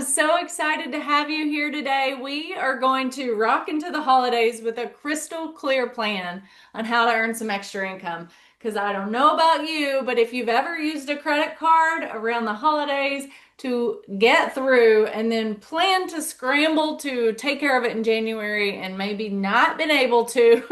so excited to have you here today. We are going to rock into the holidays with a crystal clear plan on how to earn some extra income. Because I don't know about you, but if you've ever used a credit card around the holidays to get through and then plan to scramble to take care of it in January and maybe not been able to,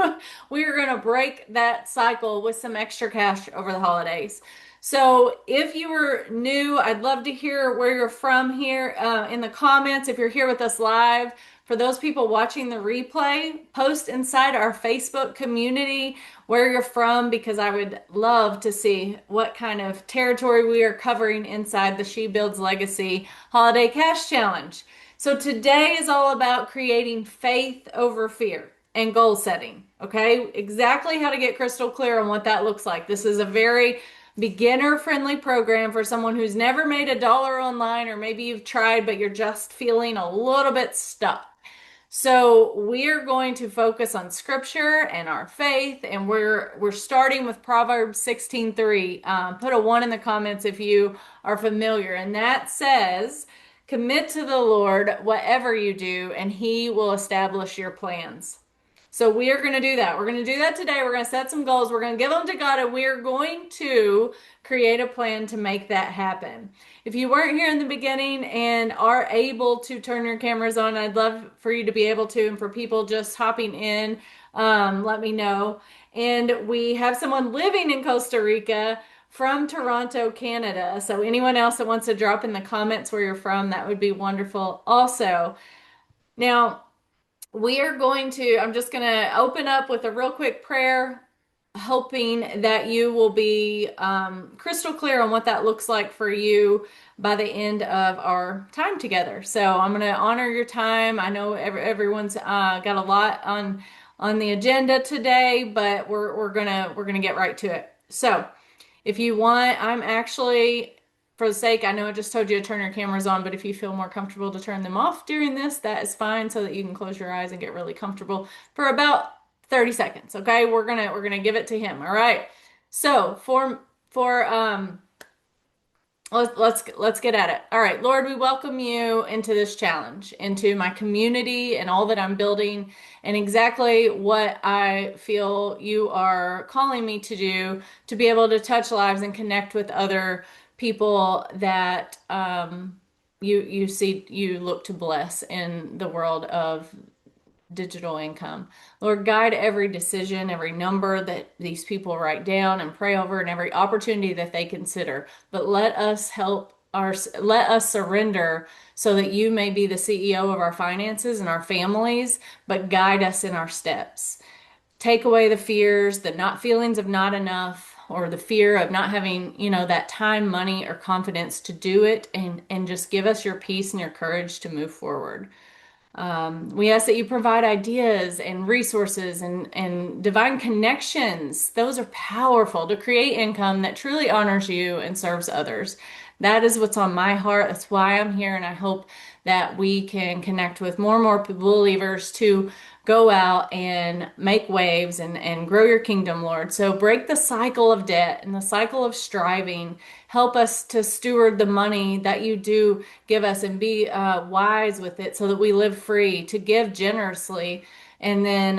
we are going to break that cycle with some extra cash over the holidays. So if you were new, I'd love to hear where you're from here in the comments. If you're here with us live, for those people watching the replay, post inside our Facebook community where you're from because I would love to see what kind of territory we are covering inside the She Builds Legacy Holiday Cash Challenge. So today is all about creating faith over fear and goal setting. Okay, exactly how to get crystal clear on what that looks like. This is a very beginner friendly program for someone who's never made a dollar online, or maybe you've tried but you're just feeling a little bit stuck. So we're going to focus on scripture and our faith, and we're starting with Proverbs 16:3. Put a 1 in the comments if you are familiar, and that says, "Commit to the Lord whatever you do, and He will establish your plans." So we are going to do that. We're going to do that today. We're going to set some goals. We're going to give them to God, and we're going to create a plan to make that happen. If you weren't here in the beginning and are able to turn your cameras on, I'd love for you to be able to, and for people just hopping in, let me know. And we have someone living in Costa Rica from Toronto, Canada. So anyone else that wants to drop in the comments where you're from, that would be wonderful also. Now, I'm just going to open up with a real quick prayer, hoping that you will be crystal clear on what that looks like for you by the end of our time together. So I'm going to honor your time. I know everyone's got a lot on the agenda today, but we're gonna get right to it. So if you want, I'm actually, for the sake, I know I just told you to turn your cameras on, but if you feel more comfortable to turn them off during this, that is fine, so that you can close your eyes and get really comfortable for about 30 seconds. Okay, we're gonna give it to him. All right. So for let's get at it. All right, Lord, we welcome you into this challenge, into my community and all that I'm building, and exactly what I feel you are calling me to do, to be able to touch lives and connect with other people that you look to bless in the world of digital income. Lord, guide every decision, every number that these people write down and pray over, and every opportunity that they consider. But let us surrender so that you may be the CEO of our finances and our families, but guide us in our steps. Take away the fears, the not feelings of not enough, or the fear of not having, that time, money, or confidence to do it, and just give us your peace and your courage to move forward. We ask that you provide ideas and resources and divine connections. Those are powerful to create income that truly honors you and serves others. That is what's on my heart. That's why I'm here. And I hope that we can connect with more and more believers to go out and make waves and grow your kingdom, Lord. So break the cycle of debt and the cycle of striving. Help us to steward the money that you do give us and be wise with it so that we live free, to give generously. And then,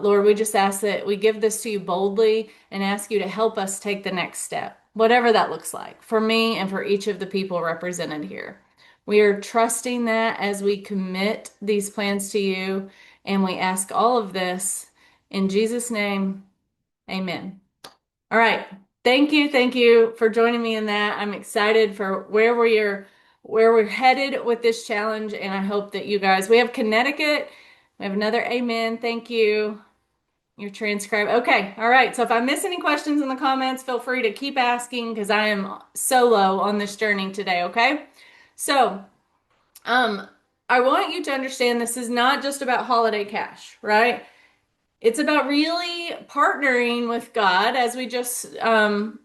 Lord, we just ask that we give this to you boldly and ask you to help us take the next step, whatever that looks like, for me and for each of the people represented here. We are trusting that as we commit these plans to you, and we ask all of this in Jesus' name. Amen. All right. Thank you. Thank you for joining me in that. I'm excited for where we're headed with this challenge, and I hope that you guys, we have Connecticut. We have another amen. Thank you. You're transcribed. Okay. All right. So if I miss any questions in the comments, feel free to keep asking, because I am solo on this journey today. Okay. So, I want you to understand this is not just about holiday cash, right? It's about really partnering with God, as we just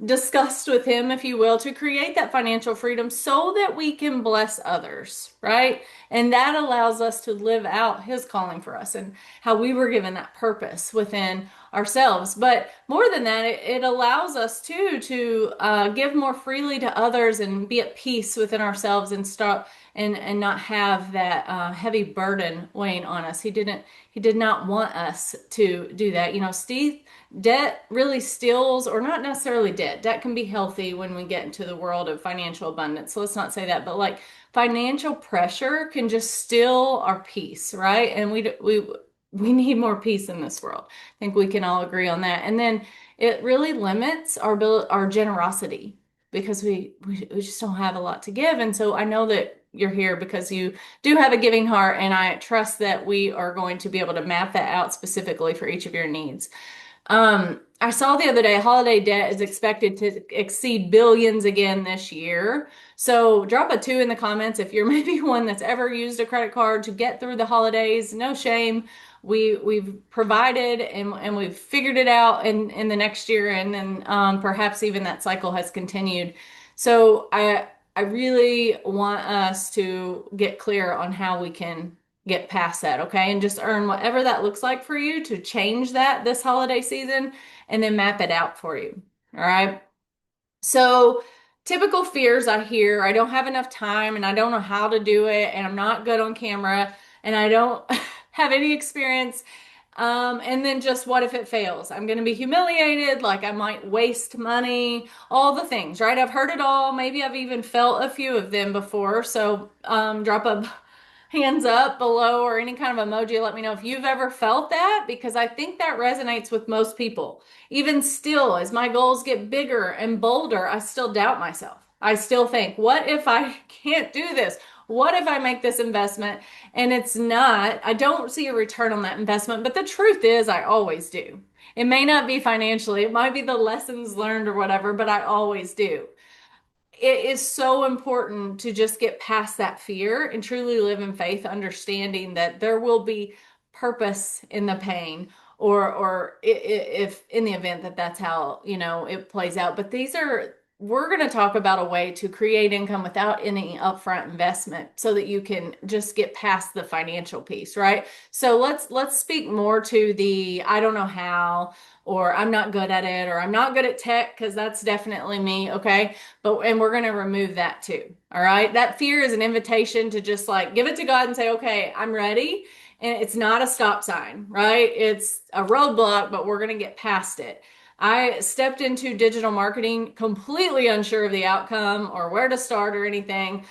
discussed with Him, if you will, to create that financial freedom so that we can bless others, right? And that allows us to live out His calling for us and how we were given that purpose within ourselves. But more than that, it allows us too to give more freely to others and be at peace within ourselves and stop and not have that heavy burden weighing on us. He did not want us to do that. You know, Steve, debt really steals, or not necessarily debt. Debt can be healthy when we get into the world of financial abundance. So let's not say that, but like financial pressure can just steal our peace, right? And we need more peace in this world. I think we can all agree on that. And then it really limits our generosity because we just don't have a lot to give. And so I know that you're here because you do have a giving heart, and I trust that we are going to be able to map that out specifically for each of your needs. I saw the other day holiday debt is expected to exceed billions again this year. So drop a two in the comments if you're maybe one that's ever used a credit card to get through the holidays. No shame. We've provided and we've figured it out in the next year, and then perhaps even that cycle has continued. So I really want us to get clear on how we can get past that, okay? And just earn whatever that looks like for you to change that this holiday season and then map it out for you. All right. So, typical fears I hear, I don't have enough time and I don't know how to do it and I'm not good on camera and I don't have any experience. And then just what if it fails? I'm going to be humiliated, like I might waste money, all the things, right? I've heard it all. Maybe I've even felt a few of them before. So, drop a hands up below or any kind of emoji. Let me know if you've ever felt that, because I think that resonates with most people. Even still, as my goals get bigger and bolder, I still doubt myself. I still think, what if I can't do this? What if I make this investment and it's not, I don't see a return on that investment? But the truth is, I always do. It may not be financially, it might be the lessons learned or whatever, but I always do. It is so important to just get past that fear and truly live in faith, understanding that there will be purpose in the pain, or if in the event that that's how, you know, it plays out. But we're going to talk about a way to create income without any upfront investment so that you can just get past the financial piece, right? So let's speak more to the I don't know how, or I'm not good at it, or I'm not good at tech, because that's definitely me, okay? And we're going to remove that too. All right. That fear is an invitation to just like give it to God and say, okay, I'm ready. And it's not a stop sign, right? It's a roadblock, but we're going to get past it. I stepped into digital marketing completely unsure of the outcome or where to start or anything.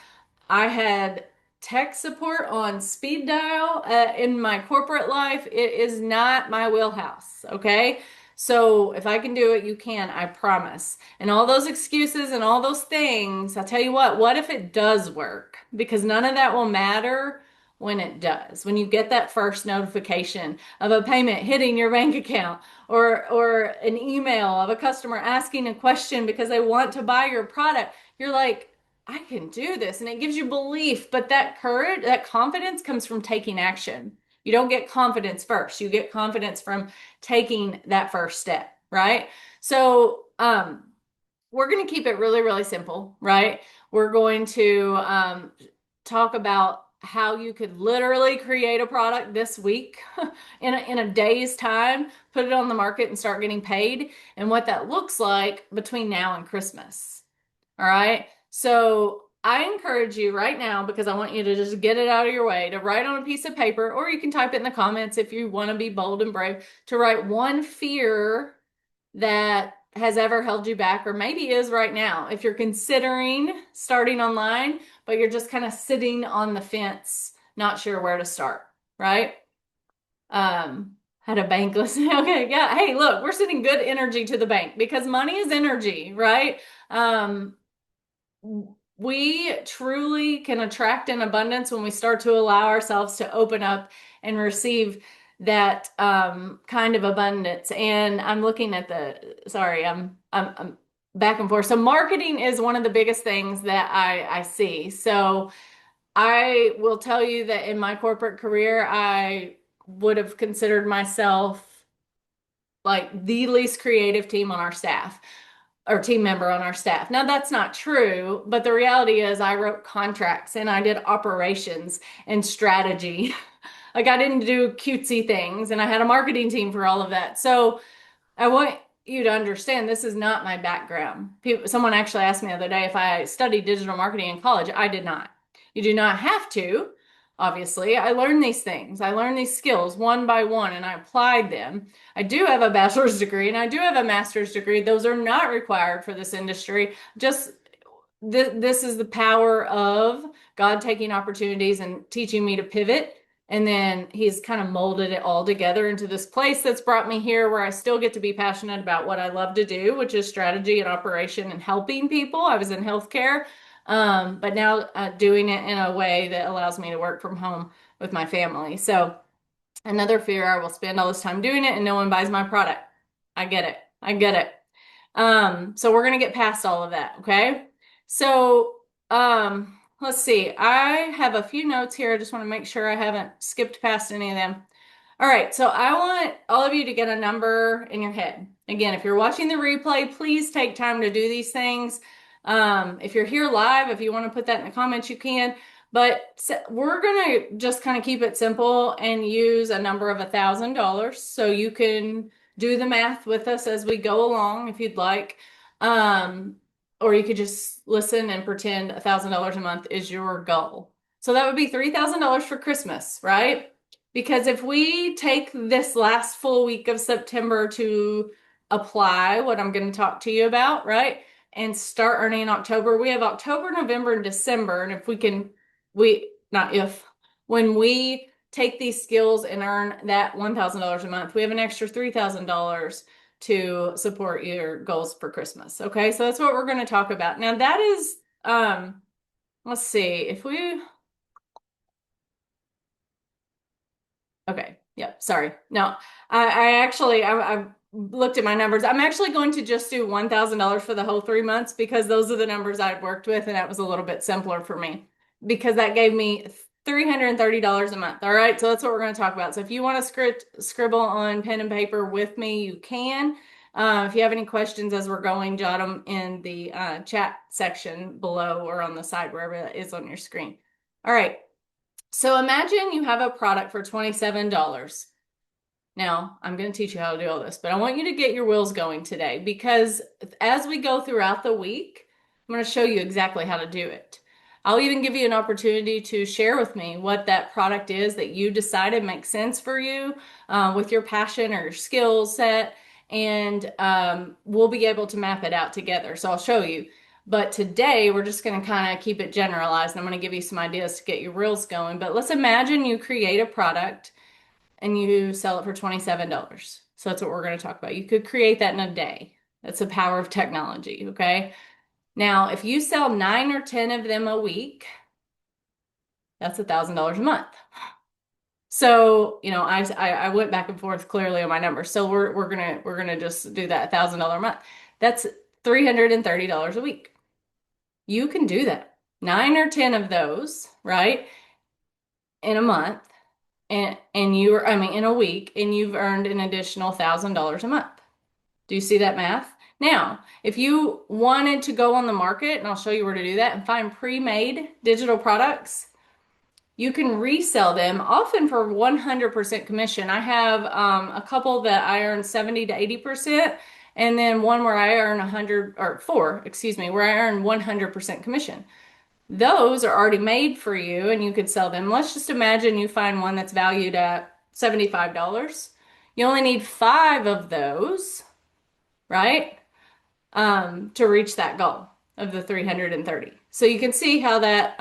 I had tech support on speed dial in my corporate life. It is not my wheelhouse, okay? So if I can do it, you can, I promise. And all those excuses and all those things, I'll tell you what if it does work? Because none of that will matter when it does. When you get that first notification of a payment hitting your bank account, or an email of a customer asking a question because they want to buy your product, you're like, I can do this. And it gives you belief. But that courage, that confidence comes from taking action. You don't get confidence first. You get confidence from taking that first step, right? So, we're going to keep it really, really simple, right? We're going to talk about how you could literally create a product this week in a day's time, put it on the market and start getting paid, and what that looks like between now and Christmas. All right. So I encourage you right now, because I want you to just get it out of your way, to write on a piece of paper, or you can type it in the comments if you want to be bold and brave, to write one fear that has ever held you back, or maybe is right now. If you're considering starting online, but you're just kind of sitting on the fence, not sure where to start, right? Had a bank listen. Okay, yeah. Hey, look, we're sending good energy to the bank because money is energy, right? We truly can attract in abundance when we start to allow ourselves to open up and receive that kind of abundance. And I'm looking at sorry, I'm back and forth. So marketing is one of the biggest things that I see. So I will tell you that in my corporate career, I would have considered myself like the least creative team on our staff, or team member on our staff. Now that's not true, but the reality is I wrote contracts and I did operations and strategy. Like I didn't do cutesy things and I had a marketing team for all of that. So I want you to understand this is not my background. Someone actually asked me the other day if I studied digital marketing in college. I did not. You do not have to, obviously. I learned these things. I learned these skills one by one and I applied them. I do have a bachelor's degree and I do have a master's degree. Those are not required for this industry. Just this is the power of God taking opportunities and teaching me to pivot. And then he's kind of molded it all together into this place that's brought me here where I still get to be passionate about what I love to do, which is strategy and operation and helping people. I was in healthcare, but now doing it in a way that allows me to work from home with my family. So another fear, I will spend all this time doing it and no one buys my product. I get it. I get it. So we're gonna get past all of that, okay? So, let's see. I have a few notes here. I just want to make sure I haven't skipped past any of them. All right, so I want all of you to get a number in your head. Again, if you're watching the replay, please take time to do these things. If you're here live, if you want to put that in the comments, you can. But we're gonna just kind of keep it simple and use a number of $1,000 so you can do the math with us as we go along if you'd like. Or you could just listen and pretend $1,000 a month is your goal. So that would be $3,000 for Christmas, right? Because if we take this last full week of September to apply what I'm going to talk to you about, right? And start earning in October, we have October, November, and December. And if we can, not if, when we take these skills and earn that $1,000 a month, we have an extra $3,000 to support your goals for Christmas. Okay, so that's what we're going to talk about. Now that is, let's see, if we, okay, yep, sorry. No, I actually, I looked at my numbers. I'm actually going to just do $1,000 for the whole 3 months because those are the numbers I'd worked with and that was a little bit simpler for me because that gave me $330 a month. All right, so that's what we're going to talk about. So if you want to scribble on pen and paper with me, you can. If you have any questions as we're going, jot them in the chat section below or on the side, wherever that is on your screen. All right, so imagine you have a product for $27. Now, I'm going to teach you how to do all this, but I want you to get your wheels going today because as we go throughout the week, I'm going to show you exactly how to do it. I'll even give you an opportunity to share with me what that product is that you decided makes sense for you with your passion or your skill set, and we'll be able to map it out together. So I'll show you. But today we're just going to kind of keep it generalized. And I'm going to give you some ideas to get your reels going. But let's imagine you create a product and you sell it for $27. So that's what we're going to talk about. You could create that in a day. That's the power of technology, okay? Now, if you sell 9 or 10 of them a week, that's $1,000 a month. So, you know, I went back and forth clearly on my numbers. So we're gonna just do that $1,000 a month. That's $330 a week. You can do that. 9 or 10 of those, right? In a month. And you're, I mean, in a week, and you've earned an additional $1,000 a month. Do you see that math? Now, if you wanted to go on the market, and I'll show you where to do that, and find pre-made digital products, you can resell them often for 100% commission. I have a couple that I earn 70 to 80%, and then one where I earn 100, or four, excuse me, where I earn 100% commission. Those are already made for you and you could sell them. Let's just imagine you find one that's valued at $75. You only need 5 of those, right? To reach that goal of the 330. So you can see how that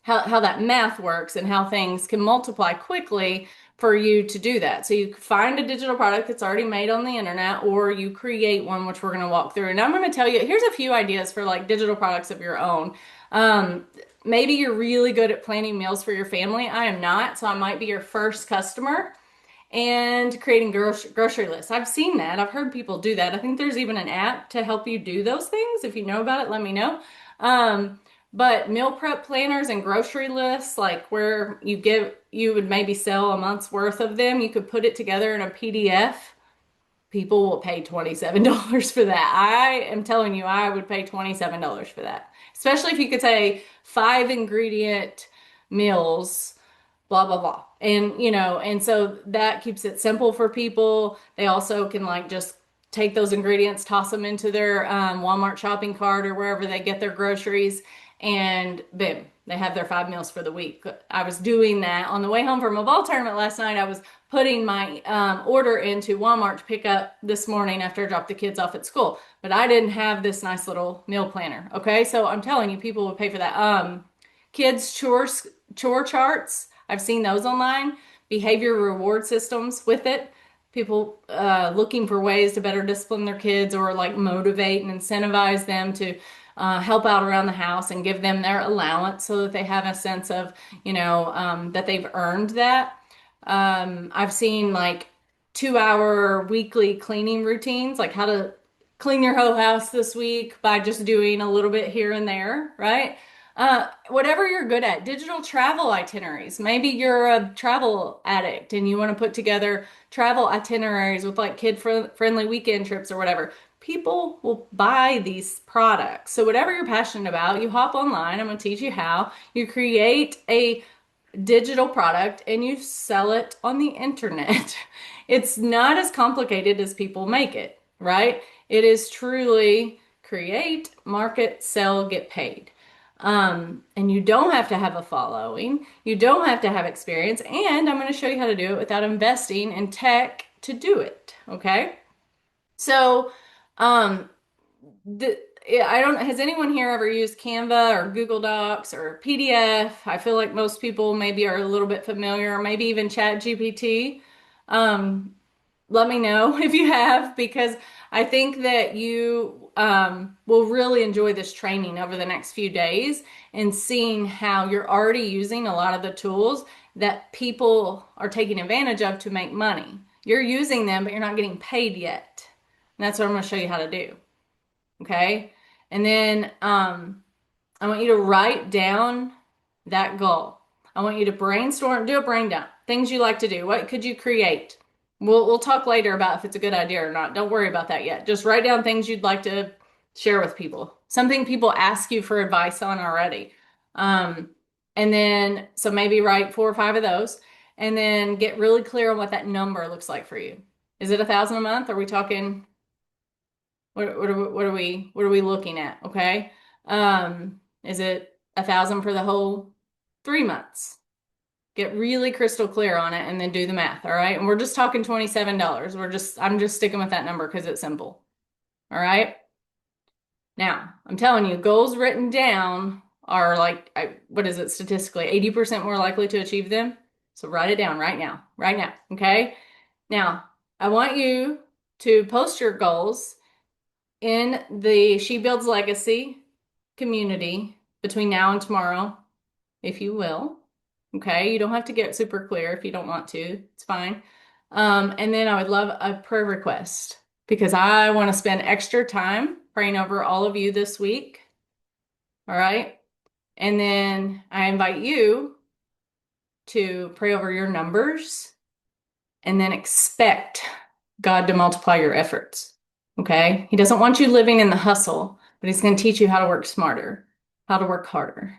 how that math works and how things can multiply quickly for you to do that. So you find a digital product that's already made on the internet, or you create one, which we're going to walk through. And I'm going to tell you, here's a few ideas for like digital products of your own. Maybe you're really good at planning meals for your family. I am not, so I might be your first customer. And creating grocery lists. I've seen that. I've heard people do that. I think there's even an app to help you do those things. If you know about it, let me know. But meal prep planners and grocery lists, like where you would maybe sell a month's worth of them, you could put it together in a PDF. People will pay $27 for that. I am telling you, I would pay $27 for that. Especially if you could say 5 ingredient meals, blah blah blah. And and so that keeps it simple for people. They also can like just take those ingredients, toss them into their Walmart shopping cart or wherever they get their groceries, and boom, they have their 5 meals for the week. I was doing that on the way home from a ball tournament last night. I was putting my order into Walmart to pick up this morning after I dropped the kids off at school, but I didn't have this nice little meal planner. Okay, so I'm telling you, people would pay for that. Kids chore charts. I've seen those online. Behavior reward systems with it. People looking for ways to better discipline their kids or like motivate and incentivize them to help out around the house and give them their allowance so that they have a sense of, that they've earned that. I've seen like 2 hour weekly cleaning routines, like how to clean your whole house this week by just doing a little bit here and there, right? Whatever you're good at, digital travel itineraries. Maybe you're a travel addict and you want to put together travel itineraries with like kid friendly weekend trips or whatever. People will buy these products. So whatever you're passionate about, you hop online. I'm going to teach you how. You create a digital product and you sell it on the internet. It's not as complicated as people make it, right? It is truly create, market, sell, get paid. And you don't have to have a following. You don't have to have experience. And I'm going to show you how to do it without investing in tech to do it. Okay. So, um, the, I don't, has anyone here ever used Canva or Google Docs or PDF? I feel like most people maybe are a little bit familiar, maybe even Chat GPT. Um, Let me know if you have, because I think that you will really enjoy this training over the next few days and seeing how you're already using a lot of the tools that people are taking advantage of to make money. You're using them, but you're not getting paid yet. And that's what I'm going to show you how to do. Okay. And then I want you to write down that goal. I want you to brainstorm, do a brain dump, things you like to do. What could you create? We'll talk later about if it's a good idea or not. Don't worry about that yet. Just write down things you'd like to share with people. Something people ask you for advice on already. Um, and then, so maybe write 4 or 5 of those and then get really clear on what that number looks like for you. Is it 1,000 a month? Are we talking, what are we looking at? Okay. Is it 1,000 for the whole 3 months? Get really crystal clear on it and then do the math. All right. And we're just talking $27. I'm just sticking with that number because it's simple. All right. Now, I'm telling you, goals written down are like, what is it statistically? 80% more likely to achieve them. So write it down right now, right now. Okay. Now, I want you to post your goals in the She Builds Legacy community between now and tomorrow, if you will. Okay, you don't have to get super clear if you don't want to. It's fine. And then I would love a prayer request because I want to spend extra time praying over all of you this week. All right. And then I invite you to pray over your numbers and then expect God to multiply your efforts. Okay. He doesn't want you living in the hustle, but he's going to teach you how to work smarter, how to work harder.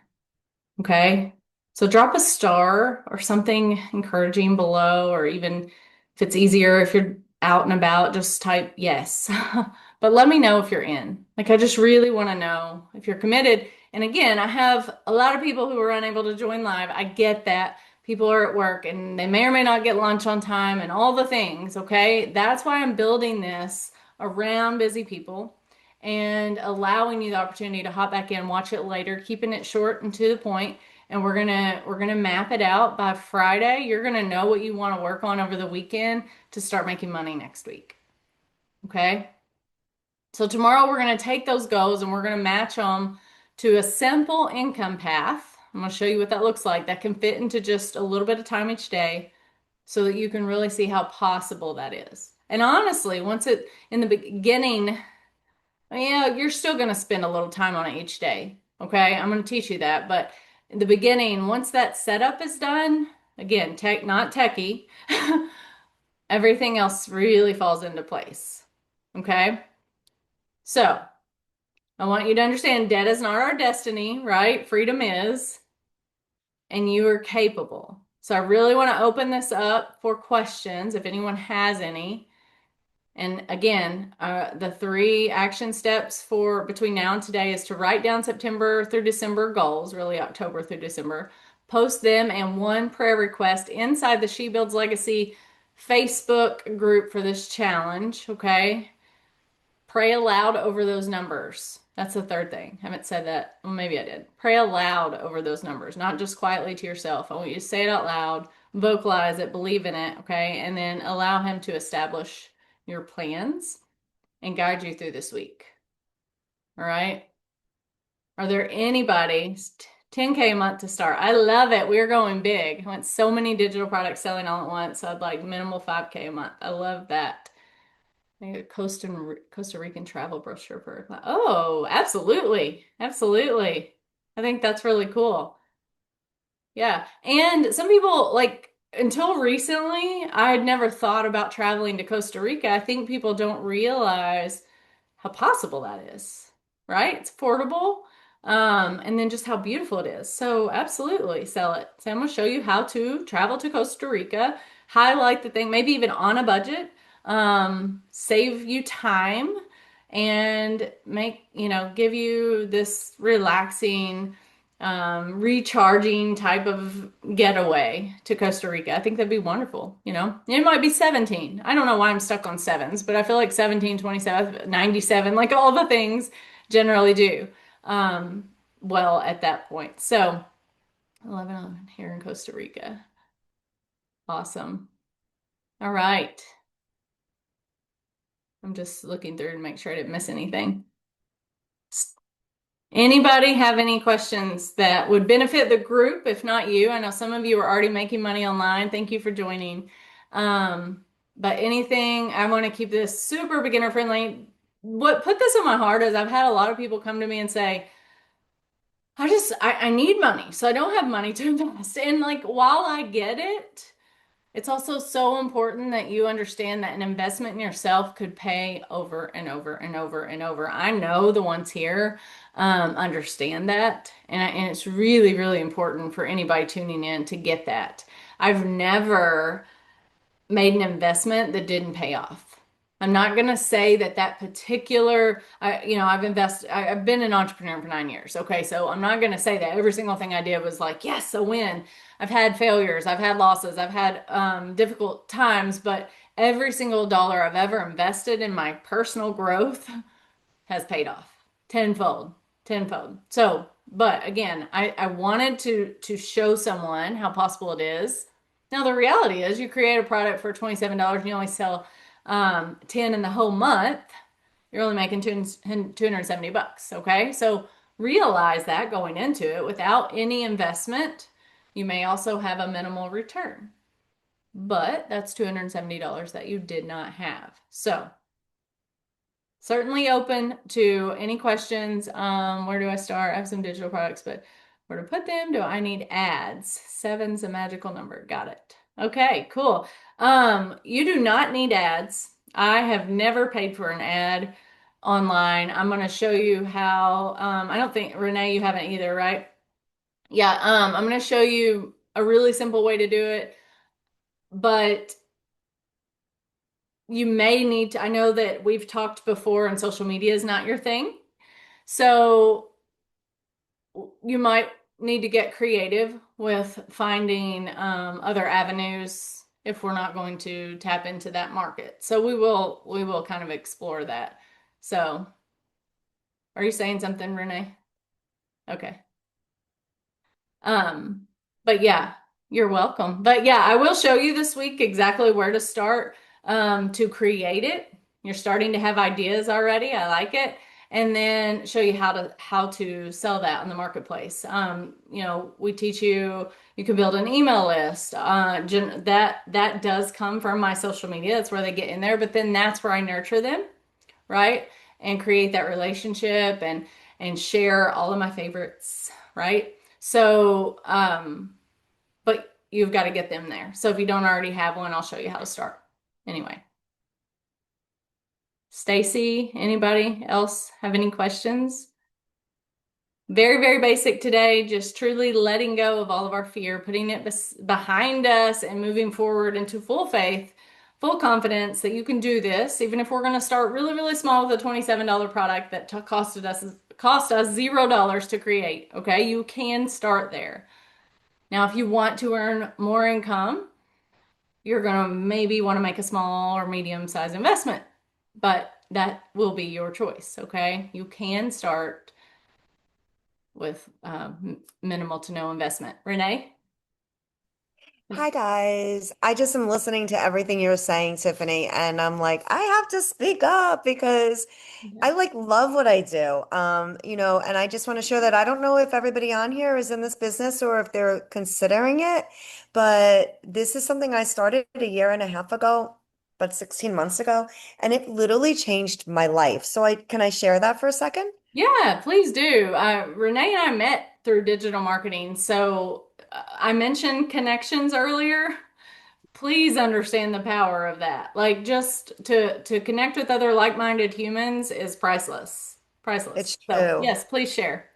Okay. So drop a star or something encouraging below, or even if it's easier, if you're out and about, just type yes. But let me know if you're in. Like, I just really want to know if you're committed. And again, I have a lot of people who are unable to join live. I get that. People are at work and they may or may not get lunch on time and all the things. Okay. That's why I'm building this around busy people and allowing you the opportunity to hop back in, watch it later, keeping it short and to the point. And we're gonna map it out by Friday. You're gonna know what you want to work on over the weekend to start making money next week. Okay? So tomorrow we're gonna take those goals and we're gonna match them to a simple income path. I'm gonna show you what that looks like that can fit into just a little bit of time each day so that you can really see how possible that is. And honestly, once it in the beginning, yeah, you're still going to spend a little time on it each day. Okay. I'm going to teach you that. But in the beginning, once that setup is done, again, not techie, everything else really falls into place. Okay. So I want you to understand debt is not our destiny, right? Freedom is, and you are capable. So I really want to open this up for questions if anyone has any. And again, the three action steps for between now and today is to write down September through December goals, really October through December, post them and one prayer request inside the She Builds Legacy Facebook group for this challenge. Okay. Pray aloud over those numbers. That's the third thing. I haven't said that. Well, maybe I did. Pray aloud over those numbers, not just quietly to yourself. I want you to say it out loud, vocalize it, believe in it, okay? And then allow Him to establish your plans and guide you through this week. All right? Are there anybody? 10K a month to start. I love it. We're going big. I want so many digital products selling all at once. So I'd like minimal 5K a month. I love that. Maybe a Costa Rican travel brochure for a class. Oh, absolutely. Absolutely. I think that's really cool. Yeah. And some people, like, until recently, I had never thought about traveling to Costa Rica. I think people don't realize how possible that is, right? It's affordable. And then just how beautiful it is. So absolutely sell it. So I'm going to show you how to travel to Costa Rica, highlight the thing, maybe even on a budget, save you time and give you this relaxing, recharging type of getaway to Costa Rica. I think that'd be wonderful. It might be 17. I don't know why I'm stuck on sevens, but I feel like 17, 27, 97, like all the things generally do um, well at that point. So 11 on here in Costa Rica. Awesome. All right. I'm just looking through to make sure I didn't miss anything. Anybody have any questions that would benefit the group, if not you? I know some of you are already making money online. Thank you for joining. But anything, I want to keep this super beginner friendly. What put this on my heart is I've had a lot of people come to me and say, I need money, so I don't have money to invest. And like, while I get it, it's also so important that you understand that an investment in yourself could pay over and over and over and over. I know the ones here understand that, and it's really, really important for anybody tuning in to get that. I've never made an investment that didn't pay off. I'm not going to say that particular, I've been an entrepreneur for 9 years. Okay. So I'm not going to say that every single thing I did was like, yes, a win. I've had failures. I've had losses. I've had difficult times, but every single dollar I've ever invested in my personal growth has paid off tenfold, tenfold. So, but again, I wanted to show someone how possible it is. Now the reality is you create a product for $27 and you only sell 10 in the whole month, you're only making 270 bucks. Okay. So realize that going into it without any investment, you may also have a minimal return, but that's $270 that you did not have. So certainly open to any questions. Where do I start? I have some digital products, but where to put them? Do I need ads? Seven's a magical number. Got it. Okay, cool. You do not need ads. I have never paid for an ad online. I'm going to show you how. I don't think, Renee, you haven't either, right? Yeah, I'm going to show you a really simple way to do it, but you may need to, I know that we've talked before and social media is not your thing. So you might need to get creative with finding other avenues if we're not going to tap into that market. So we will kind of explore that. So are you saying something, Renee? Okay. Um, but yeah, you're welcome. But yeah, I will show you this week exactly where to start to create it. You're starting to have ideas already. I like it. And then show you how to sell that in the marketplace. We teach you can build an email list. That does come from my social media. That's where they get in there. But then that's where I nurture them, right? And create that relationship and share all of my favorites, right? So, but you've got to get them there. So if you don't already have one, I'll show you how to start. Anyway, Stacy, anybody else have any questions? Very, very basic today, just truly letting go of all of our fear, putting it behind us and moving forward into full faith, full confidence that you can do this, even if we're going to start really, really small with a $27 product that cost us $0 to create. Okay, you can start there. Now, if you want to earn more income, you're going to maybe want to make a small or medium size investment, but that will be your choice. Okay, you can start with minimal to no investment. Renee? Hi guys. I just am listening to everything you're saying, Tiffany, and I'm like, I have to speak up because Yeah. I like love what I do. And I just want to share that I don't know if everybody on here is in this business or if they're considering it, but this is something I started a year and a half ago, but 16 months ago, and it literally changed my life. So I can I share that for a second? Yeah, please do. Renee and I met through digital marketing. So I mentioned connections earlier. Please understand the power of that. Like just to connect with other like-minded humans is priceless. Priceless. It's So true. yes, please share.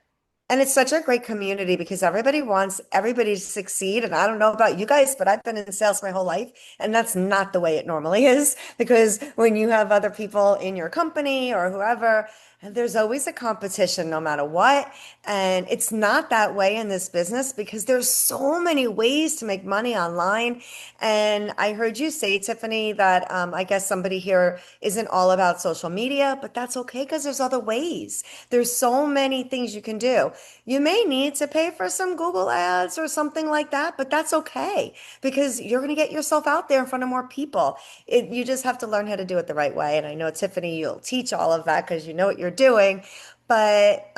And it's such a great community because everybody wants everybody to succeed. And I don't know about you guys, but I've been in sales my whole life, and that's not the way it normally is. Because when you have other people in your company or whoever, there's always a competition no matter what. And it's not that way in this business because there's so many ways to make money online. And I heard you say, Tiffany, that I guess somebody here isn't all about social media, but that's okay because there's other ways. There's so many things you can do. You may need to pay for some Google ads or something like that, but that's okay because you're going to get yourself out there in front of more people. You just have to learn how to do it the right way. And I know, Tiffany, you'll teach all of that because you know what you're doing. But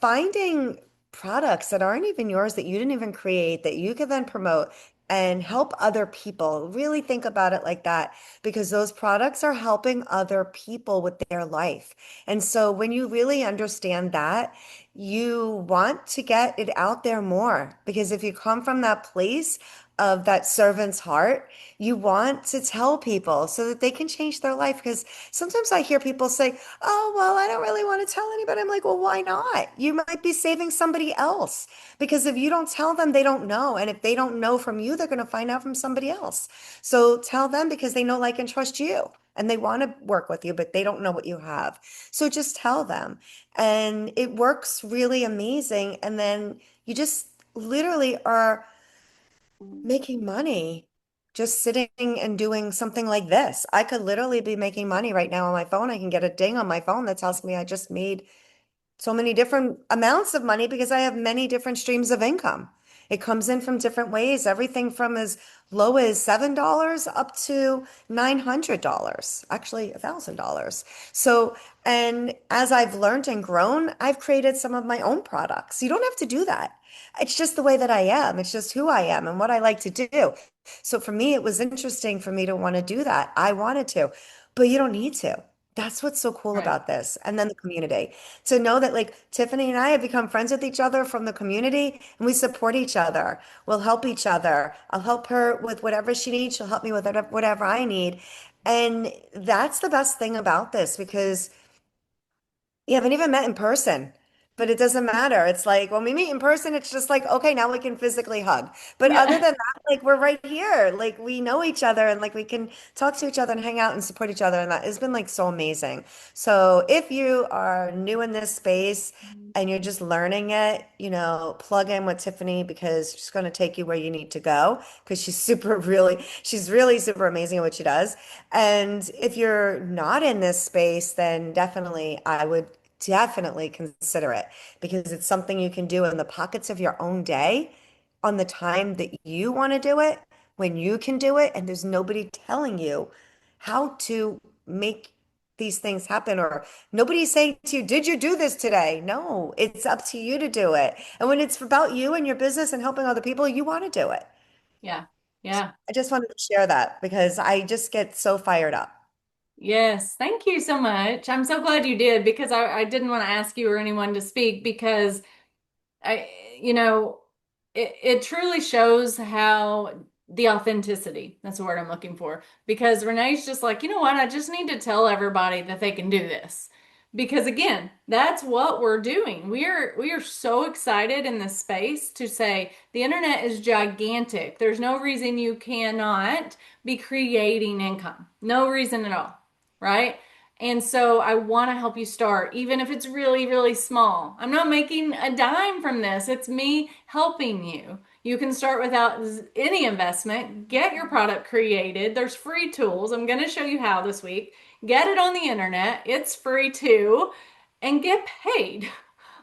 finding products that aren't even yours, that you didn't even create, that you can then promote and help other people. Really think about it like that because those products are helping other people with their life. And so when you really understand that, you want to get it out there more because if you come from that place of that servant's heart, you want to tell people so that they can change their life. Because sometimes I hear people say, oh, well, I don't really want to tell anybody. I'm like, well, why not? You might be saving somebody else because if you don't tell them, they don't know. And if they don't know from you, they're going to find out from somebody else. So tell them because they know, like, and trust you. And they want to work with you, but they don't know what you have. So just tell them. And it works really amazing. And then you just literally are making money just sitting and doing something like this. I could literally be making money right now on my phone. I can get a ding on my phone that tells me I just made so many different amounts of money because I have many different streams of income. It comes in from different ways, everything from as low as $7 up to $900, actually $1,000. So, and as I've learned and grown, I've created some of my own products. You don't have to do that. It's just the way that I am. It's just who I am and what I like to do. So for me, it was interesting for me to want to do that. I wanted to, but you don't need to. That's what's so cool Right. about this. And then the community to know that like Tiffany and I have become friends with each other from the community and we support each other. We'll help each other. I'll help her with whatever she needs. She'll help me with whatever I need. And that's the best thing about this because you haven't even met in person, but it doesn't matter. It's like when we meet in person, it's just like, okay, now we can physically hug. But other Yeah. than that, like we're right here. Like we know each other and like we can talk to each other and hang out and support each other. And that has been like so amazing. So if you are new in this space and you're just learning it, plug in with Tiffany because she's going to take you where you need to go because she's really super amazing at what she does. And if you're not in this space, then definitely I would definitely consider it because it's something you can do in the pockets of your own day on the time that you want to do it, when you can do it, and there's nobody telling you how to make these things happen or nobody's saying to you, did you do this today? No, it's up to you to do it. And when it's about you and your business and helping other people, you want to do it. Yeah. Yeah. I just wanted to share that because I just get so fired up. Yes, thank you so much. I'm so glad you did because I didn't want to ask you or anyone to speak because I, you know, it truly shows how the authenticity, that's the word I'm looking for. Because Renee's just like, you know what, I just need to tell everybody that they can do this. because again, that's what we're doing. We are so excited in this space to say the internet is gigantic. There's no reason you cannot be creating income. No reason at all, right? And so I want to help you start, even if it's really, really small. I'm not making a dime from this. It's me helping you. You can start without any investment, get your product created. There's free tools. I'm going to show you how this week. Get it on the internet. It's free too, and get paid.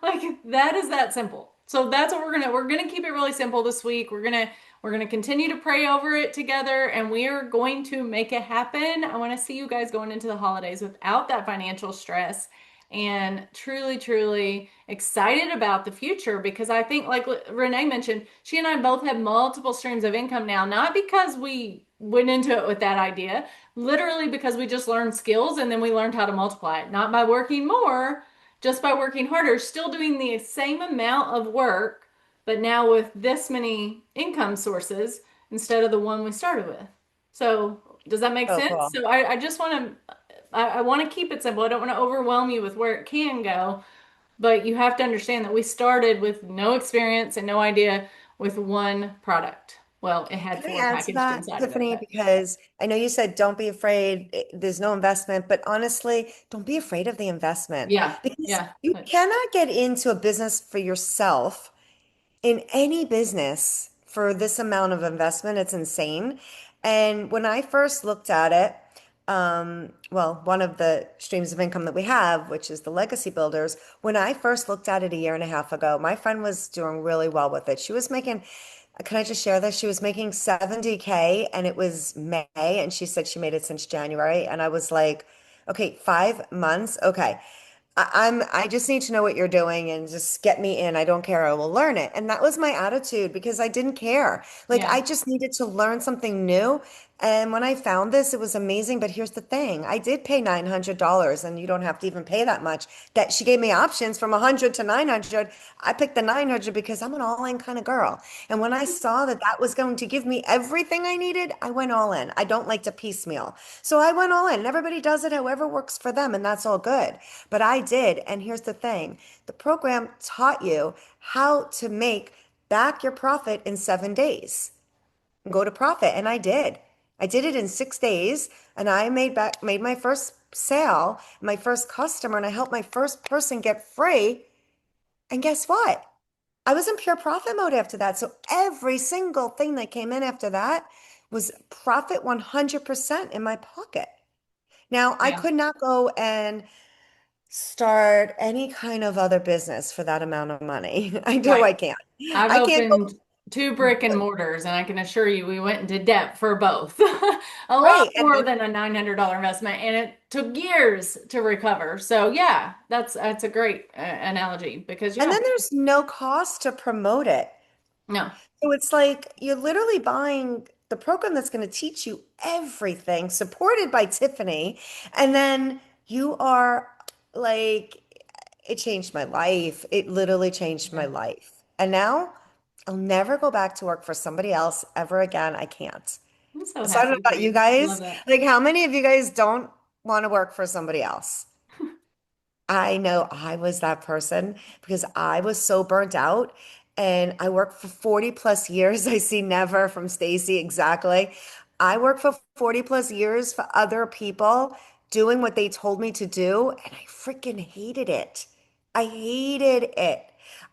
Like that is that simple. So that's what we're gonna keep it really simple this week. We're gonna continue to pray over it together, and we are going to make it happen. I want to see you guys going into the holidays without that financial stress and truly, truly excited about the future because I think, like Renee mentioned, she and I both have multiple streams of income now, not because we went into it with that idea, literally because we just learned skills and then we learned how to multiply it, not by working more, just by working harder, still doing the same amount of work, but now with this many income sources instead of the one we started with. So, does that make So sense? cool. So, I just want to I want to keep it simple. I don't want to overwhelm you with where it can go, but you have to understand that we started with no experience and no idea with one product. Well, it had Can I four add to packaged that, inside of it, Tiffany? but Because I know you said don't be afraid, there's no investment, but honestly, don't be afraid of the investment yeah, because yeah, you cannot get into a business for yourself in any business for this amount of investment. It's insane. And when I first looked at it, well, one of the streams of income that we have, which is the legacy builders, when I first looked at it a year and a half ago, my friend was doing really well with it. She was making, can I just share this? She was making 70K and it was May, and she said she made it since January. And I was like, okay, 5 months. Okay. I just need to know what you're doing and just get me in. I don't care. I will learn it. And that was my attitude because I didn't care. Like yeah. I just needed to learn something new. And when I found this, it was amazing. But here's the thing. I did pay $900 and you don't have to even pay that much. That she gave me options from 100 to 900. I picked the 900 because I'm an all-in kind of girl. And when I saw that that was going to give me everything I needed, I went all in. I don't like to piecemeal. So I went all in. And everybody does it however works for them, and that's all good. But I did. And here's the thing. The program taught you how to make back your profit in 7 days. Go to profit. And I did. I did it in 6 days and I made my first sale, my first customer, and I helped my first person get free. And guess what? I was in pure profit mode after that. So every single thing that came in after that was profit 100% in my pocket. Now, I Yeah. could not go and start any kind of other business for that amount of money. I know Right. I can't. I've I can't opened go, two brick and mortars, and I can assure you we went into debt for both. A lot right. more than a $900 investment, and it took years to recover. So yeah, that's a great analogy because And yeah, then there's no cost to promote it. no, So it's like you're literally buying the program that's going to teach you everything, supported by Tiffany. And then you are like, it changed my life. It literally changed my yeah, life. And now I'll never go back to work for somebody else ever again. I can't. I'm so So I don't know happy for about you you. Love guys. that. Like, how many of you guys don't want to work for somebody else? I know I was that person because I was so burnt out and I worked for 40 plus years. I see never from Stacy exactly. I worked for 40 plus years for other people doing what they told me to do, and I freaking hated it. I hated it.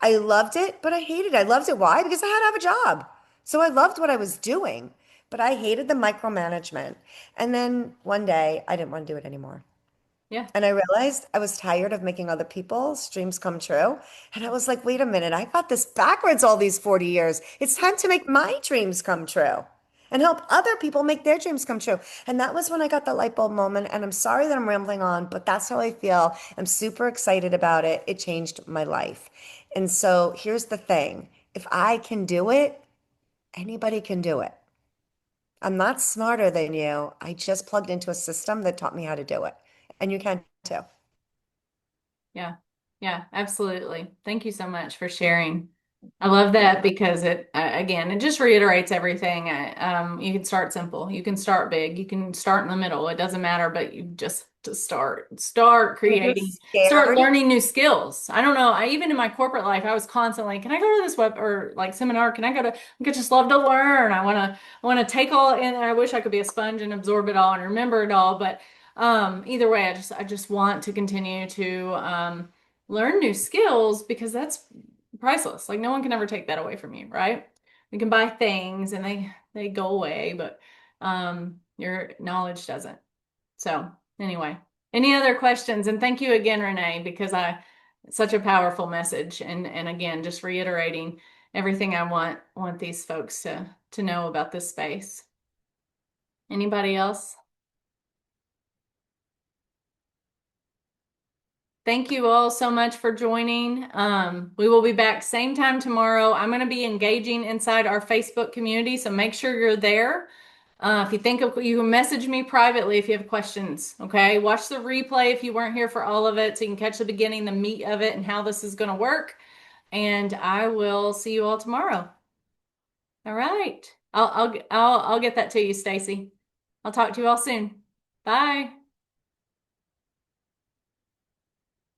I loved it, but I hated it. I loved it. Why? Because I had to have a job. So I loved what I was doing, but I hated the micromanagement. And then one day I didn't want to do it anymore. Yeah, And I realized I was tired of making other people's dreams come true. And I was like, wait a minute, I got this backwards all these 40 years. It's time to make my dreams come true and help other people make their dreams come true. And that was when I got the light bulb moment. And I'm sorry that I'm rambling on, but that's how I feel. I'm super excited about it. It changed my life. And so here's the thing. If I can do it, anybody can do it. I'm not smarter than you. I just plugged into a system that taught me how to do it. And you can too. yeah, yeah, absolutely. Thank you so much for sharing. I love that because it, again, it just reiterates everything. You can start simple, you can start big, you can start in the middle. It doesn't matter, but you just to start And if you're creating, start scared, learning new skills. I don't know. Even in my corporate life, I was constantly, can I go to this web or like seminar? Can I go to, I could just love to learn. I want to take all in. I wish I could be a sponge and absorb it all and remember it all. But either way, I just want to continue to learn new skills because that's priceless. Like no one can ever take that away from you, right? We can buy things and they go away, but your knowledge doesn't. So anyway, any other questions? And thank you again, Renee, because I such a powerful message and again just reiterating everything I want these folks to know about this space. Anybody else? Thank you all so much for joining. We will be back same time tomorrow. I'm going to be engaging inside our Facebook community, so make sure you're there. If you think of, you can message me privately if you have questions. Okay, watch the replay if you weren't here for all of it, so you can catch the beginning, the meat of it, and how this is going to work. And I will see you all tomorrow. All right, I'll get that to you, Stacy. I'll talk to you all soon. Bye.